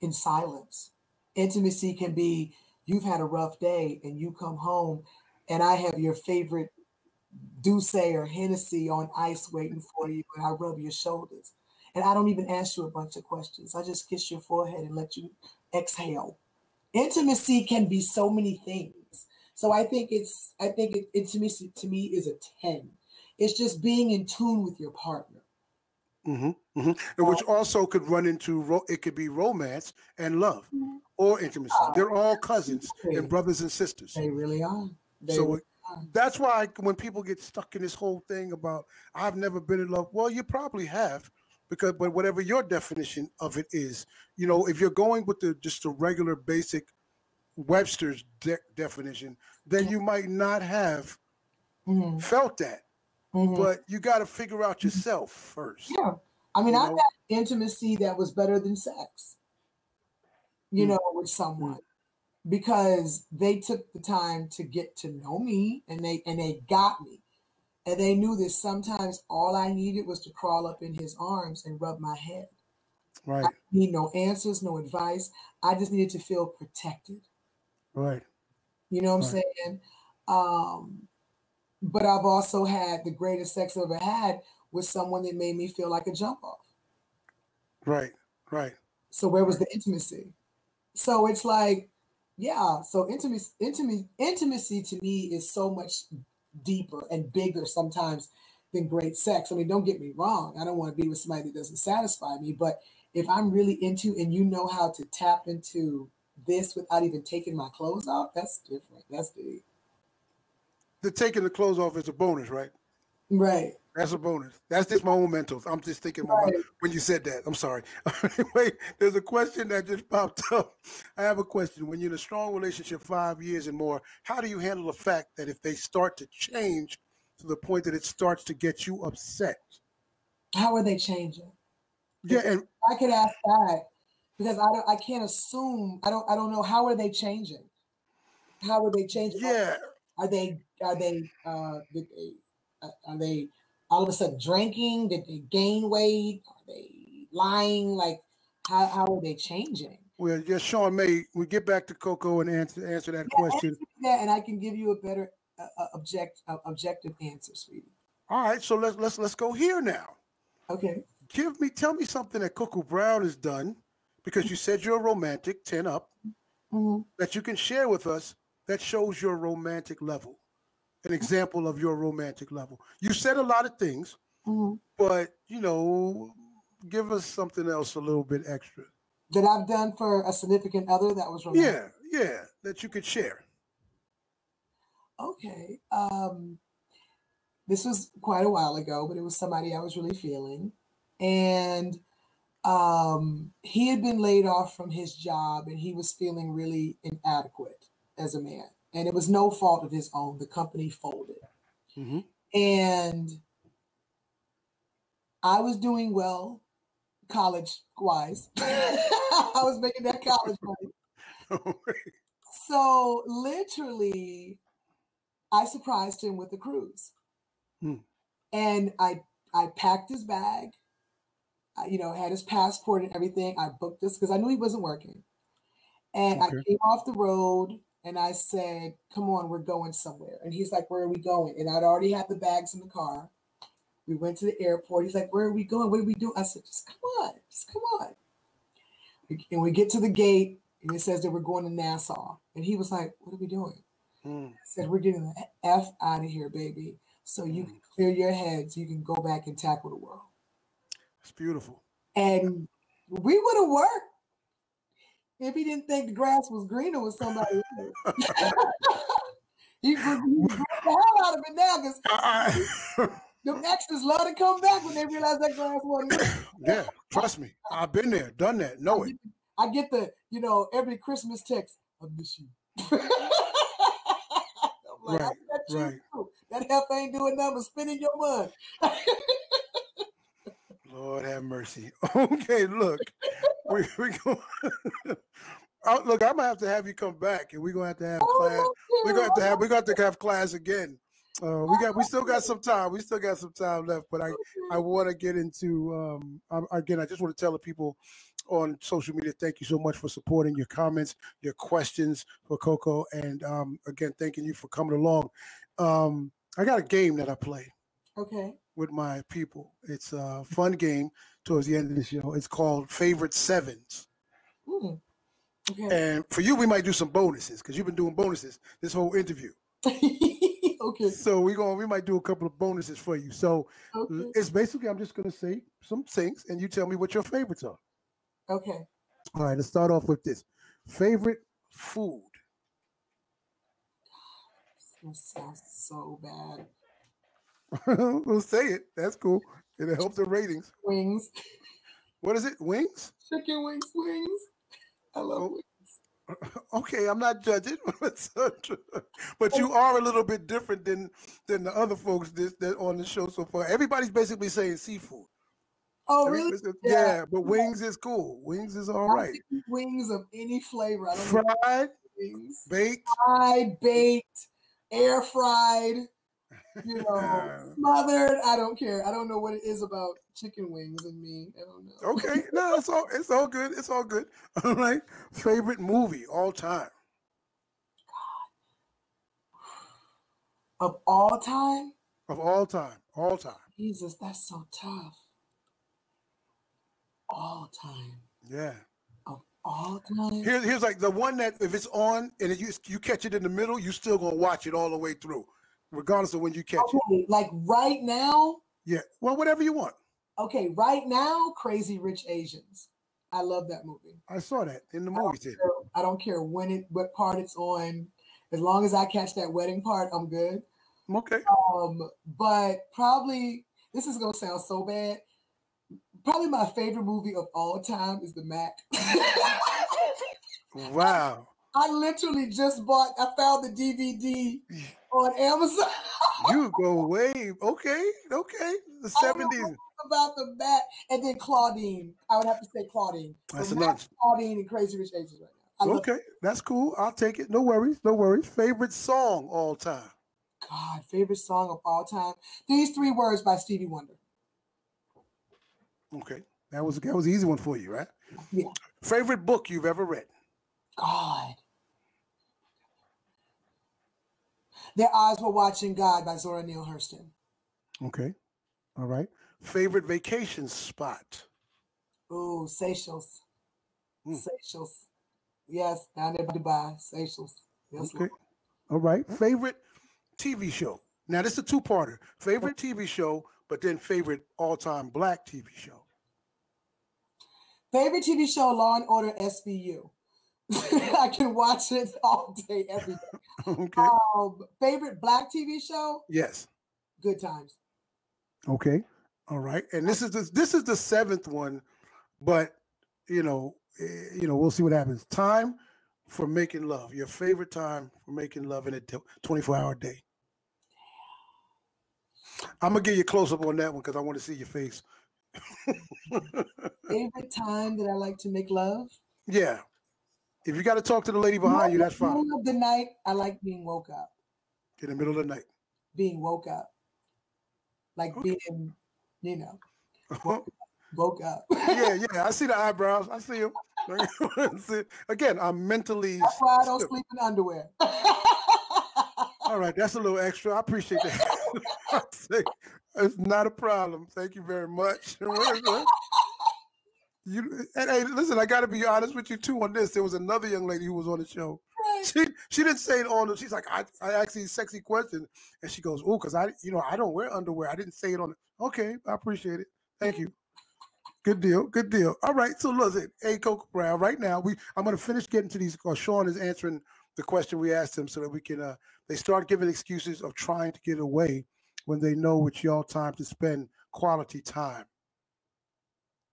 in silence. Intimacy can be you've had a rough day and you come home and I have your favorite Douce or Hennessy on ice waiting for you and I rub your shoulders. And I don't even ask you a bunch of questions. I just kiss your forehead and let you exhale. Intimacy can be so many things. So I think intimacy to me is a 10. It's just being in tune with your partner. Mm-hmm, mm-hmm. And which also could run into, it could be romance and love or intimacy. They're all cousins and brothers and sisters. They really are. That's why when people get stuck in this whole thing about, I've never been in love. Well, you probably have, but whatever your definition of it is, if you're going with just the regular basic Webster's definition, then you might not have felt that. But you got to figure out yourself first. Yeah. I mean, I've got intimacy that was better than sex, with someone because they took the time to get to know me and they got me. And they knew that sometimes all I needed was to crawl up in his arms and rub my head. Right. I need no answers, no advice. I just needed to feel protected. Right. You know what I'm saying? But I've also had the greatest sex I've ever had with someone that made me feel like a jump off. Right. Right. So where was the intimacy? So it's like, yeah. So intimacy to me is so much deeper and bigger sometimes than great sex. I mean, don't get me wrong. I don't want to be with somebody that doesn't satisfy me, but if I'm really into and you know how to tap into this without even taking my clothes off, that's different. That's deep. The taking the clothes off is a bonus, right? Right. That's a bonus. That's just my own mental. I'm just thinking Right. when you said that. I'm sorry. Anyway, there's a question that just popped up. I have a question. When you're in a strong relationship 5 years and more, how do you handle the fact that if they start to change to the point that it starts to get you upset? How are they changing? Yeah, and I could ask that because I can't assume. I don't know. How are they changing? How are they changing? yeah, Are they are they all of a sudden drinking? Did they gain weight? Are they lying? Like how are they changing? well, yes, Sean May. We get back to Coco and answer that question. Answer me that, and I can give you a better objective answer, sweetie. All right, so let's go here now. Okay. Tell me something that Coco Brown has done, because you said you're a romantic, 10 up, that you can share with us that shows your romantic level. An example of your romantic level. You said a lot of things, but give us something else a little bit extra. That I've done for a significant other that was romantic. Yeah, that you could share. Okay. This was quite a while ago, but it was somebody I was really feeling. And he had been laid off from his job and he was feeling really inadequate as a man. And it was no fault of his own. The company folded. Mm-hmm. And I was doing well college wise. I was making that college money. So literally, I surprised him with a cruise. And I packed his bag. Had his passport and everything. I booked this because I knew he wasn't working. And I came off the road and I said, come on, we're going somewhere. And he's like, where are we going? And I'd already had the bags in the car. We went to the airport. He's like, where are we going? What are we doing? I said, just come on. And we get to the gate and it says that we're going to Nassau. And he was like, what are we doing? I said, we're getting the F out of here, baby. So you can clear your head so you can go back and tackle the world. It's beautiful. And we would have worked if he didn't think the grass was greener with somebody else. he would the hell out of it now because the extras love to come back when they realize that grass wasn't green. Yeah, trust me. I've been there, done that, know it. I get the, every Christmas text, I miss you. I'm like, right. That help ain't doing nothing but spending your money. Lord have mercy. Okay, look, we go. Look, I'm gonna have to have you come back, and we're gonna have to have class. We're gonna have to have class again. We still got some time. We still got some time left, but I want to get into again. I just want to tell the people on social media, thank you so much for supporting, your comments, your questions for Coco, and again, thanking you for coming along. I got a game that I play. Okay. With my people. It's a fun game towards the end of the show. It's called Favorite Sevens. Okay. And for you, we might do some bonuses because you've been doing bonuses this whole interview. Okay. So we might do a couple of bonuses for you. So it's basically, I'm just going to say some things and you tell me what your favorites are. Okay. All right, let's start off with this. Favorite food. This sounds so bad. We'll say it. That's cool. It'll help the ratings. Wings. What is it? Wings? Chicken wings. Wings. I love wings. Okay, I'm not judging, but you are a little bit different than the other folks that on the show so far. Everybody's basically saying seafood. Oh, really? Yeah, but wings is cool. Wings is all right. Wings of any flavor. I don't fried, wings. Baked. Fried, baked, air fried. Smothered. I don't care. I don't know what it is about chicken wings and me. I don't know. Okay, no, it's all good. It's all good. All right. Favorite movie all time. God. Of all time? Of all time. All time. Jesus, that's so tough. all time. Yeah. Of all time. Here's like the one that if it's on and you catch it in the middle, you still gonna watch it all the way through, regardless of when you catch it. Like right now. Yeah. Well, whatever you want. Okay, right now, Crazy Rich Asians. I love that movie. I saw that in the movie theater. I don't care what part it's on. As long as I catch that wedding part, I'm good. Okay. But probably, this is going to sound so bad. Probably my favorite movie of all time is The Mac. Wow. I literally I found the DVD on Amazon. You go way, okay. The 70s. About The Mac, and then Claudine. I would have to say Claudine. That's so a lunch. Claudine and Crazy Rich Asians right now. Okay, that's cool. I'll take it. No worries. Favorite song all time? God, favorite song of all time. These 3 words by Stevie Wonder. Okay, that was an easy one for you, right? Yeah. Favorite book you've ever read? God. Their Eyes Were Watching God by Zora Neale Hurston. Okay, all right. Favorite vacation spot? Ooh, Seychelles. Seychelles. Yes, down there by Dubai. Seychelles. Yes, okay. All right. Favorite TV show? Now, this is a 2-parter. Favorite TV show, but then favorite all-time Black TV show. Favorite TV show, Law and Order SVU. I can watch it all day, every day. Okay. Favorite Black TV show? Yes. Good Times. Okay. All right. And this is the 7th one, but we'll see what happens. Time for making love. Your favorite time for making love in a 24-hour day. I'm gonna give you a close up on that one because I want to see your face. Favorite time that I like to make love? Yeah. If you got to talk to the lady behind you, that's fine. In the middle of the night, I like being woke up. In the middle of the night. Being woke up. Like being, woke up. Yeah. I see the eyebrows. I see them. Again, I'm mentally. That's why I don't sleep in underwear. All right, that's a little extra. I appreciate that. It's not a problem. Thank you very much. And hey, listen, I got to be honest with you too on this. There was another young lady who was on the show. She didn't say it on. She's like, I asked these sexy questions, and she goes, "Oh, because I don't wear underwear. I didn't say it on." Okay, I appreciate it. Thank you. Good deal. All right, so listen, hey, Coco Brown. Right now, I'm going to finish getting to these. Shawn is answering the question we asked him, so that we can. They start giving excuses of trying to get away when they know it's y'all time to spend quality time.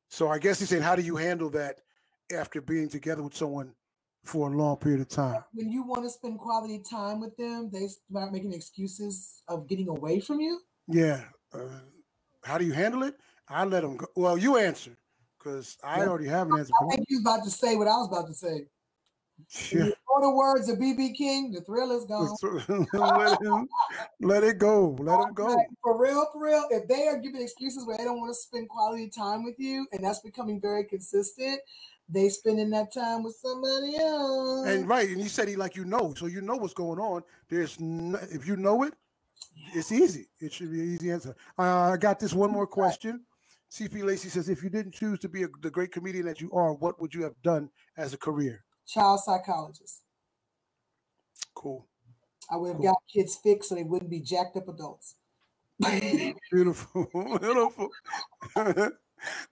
So I guess he's saying, how do you handle that after being together with someone for a long period of time? When you want to spend quality time with them, they start making excuses of getting away from you? Yeah. How do you handle it? I let them go. Well, you answer, because I already have an answer for I think you was about to say what I was about to say. Yeah. All the words of BB King, the thrill is gone. let it go. Let them go. Like, for real. If they are giving excuses where they don't want to spend quality time with you, and that's becoming very consistent, they spending that time with somebody else. And you said so you know what's going on. If you know it, it's easy. It should be an easy answer. I got this one more question. CP Lacey says, if you didn't choose to be the great comedian that you are, what would you have done as a career? Child psychologist. Cool. I would have got kids fixed so they wouldn't be jacked up adults. Beautiful.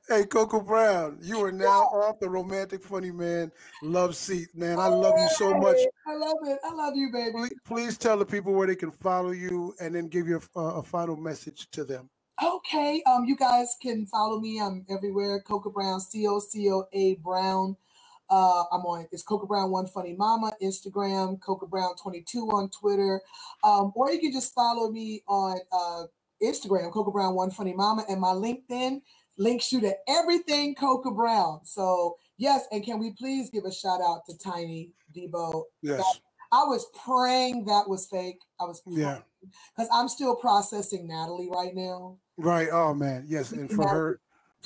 Hey, Coco Brown, you are now off the Romantic Funny Man love seat, man. I love you so much. I love it. I love you, baby. Please tell the people where they can follow you, and then give you a final message to them. Okay. You guys can follow me. I'm everywhere. Coco Brown, COCOA Brown. I'm on, it's Coco Brown One Funny Mama, Instagram, Coco Brown 22 on Twitter. Or you can just follow me on Instagram, Coco Brown One Funny Mama, and my LinkedIn links you to everything Coco Brown. So yes, and can we please give a shout out to Tiny Debo? Yes. I was praying that was fake. I was praying, because I'm still processing Natalie right now. Right. Oh man. Yes. And for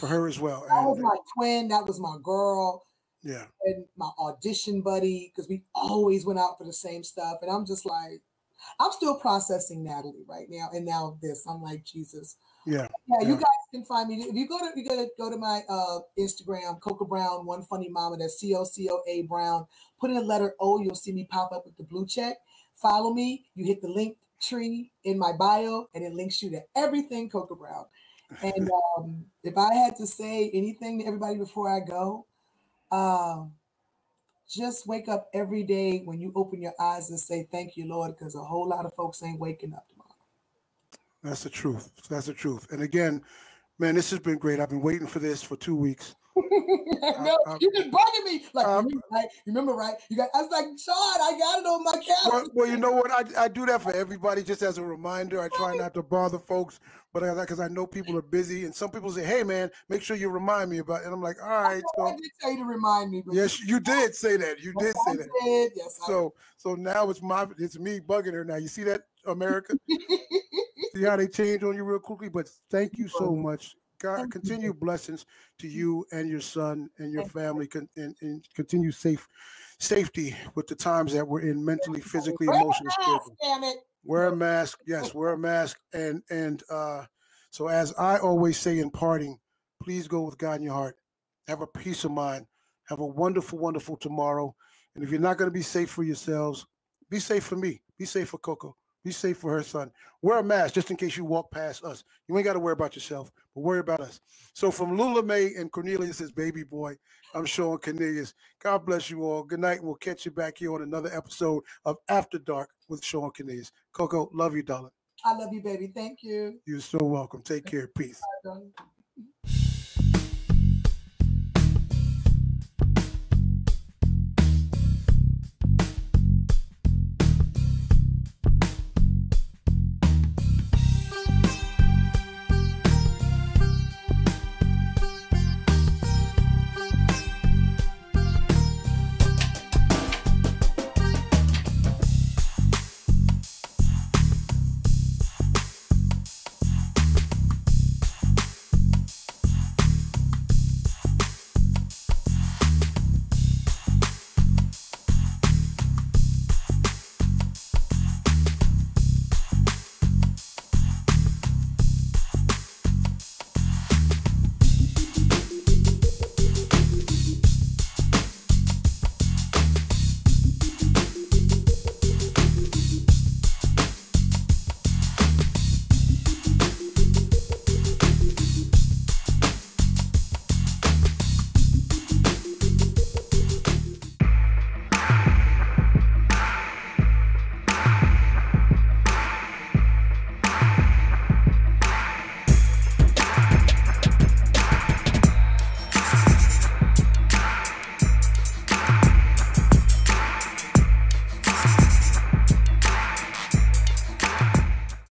her as well. That was my twin. That was my girl. Yeah. And my audition buddy, because we always went out for the same stuff. And I'm just like, I'm still processing Natalie right now. And now this, I'm like, Jesus. Yeah. Yeah. You guys can find me. If you go to my Instagram, Coca Brown, One Funny Mama. That's COCOA Brown. Put in the letter O. You'll see me pop up with the blue check. Follow me. You hit the link tree in my bio, and it links you to everything Coca Brown. And if I had to say anything to everybody before I go, just wake up every day when you open your eyes and say, thank you, Lord, because a whole lot of folks ain't waking up tomorrow. That's the truth. That's the truth. And again, man, this has been great. I've been waiting for this for 2 weeks. No, you've been bugging me. Like, you remember, right? I was like, Shawn, I got it on my calendar. Well, you know what? I do that for everybody just as a reminder. I try not to bother folks, but because I know people are busy, and some people say, "Hey, man, make sure you remind me about it." And I'm like, "All right." I did tell you to remind me. But yes, you did say that. You did say that. Did. Yes, so now it's me bugging her. Now you see that, America? See how they change on you real quickly. But thank you so much. God, continue blessings to you and your son and your family, and continue safety with the times that we're in, mentally, physically, emotionally, spiritually. Damn it. Wear a mask. Yes, wear a mask. And so as I always say in parting, please go with God in your heart. Have a peace of mind. Have a wonderful, wonderful tomorrow. And if you're not going to be safe for yourselves, be safe for me. Be safe for Coco. Be safe for her son. Wear a mask just in case you walk past us. You ain't got to worry about yourself, but worry about us. So from Lula Mae and Cornelius' baby boy, I'm Shawn Cornelius. God bless you all. Good night. We'll catch you back here on another episode of After Dark with Shawn Cornelius. Coco, love you, darling. I love you, baby. Thank you. You're so welcome. Take care. Peace. Bye,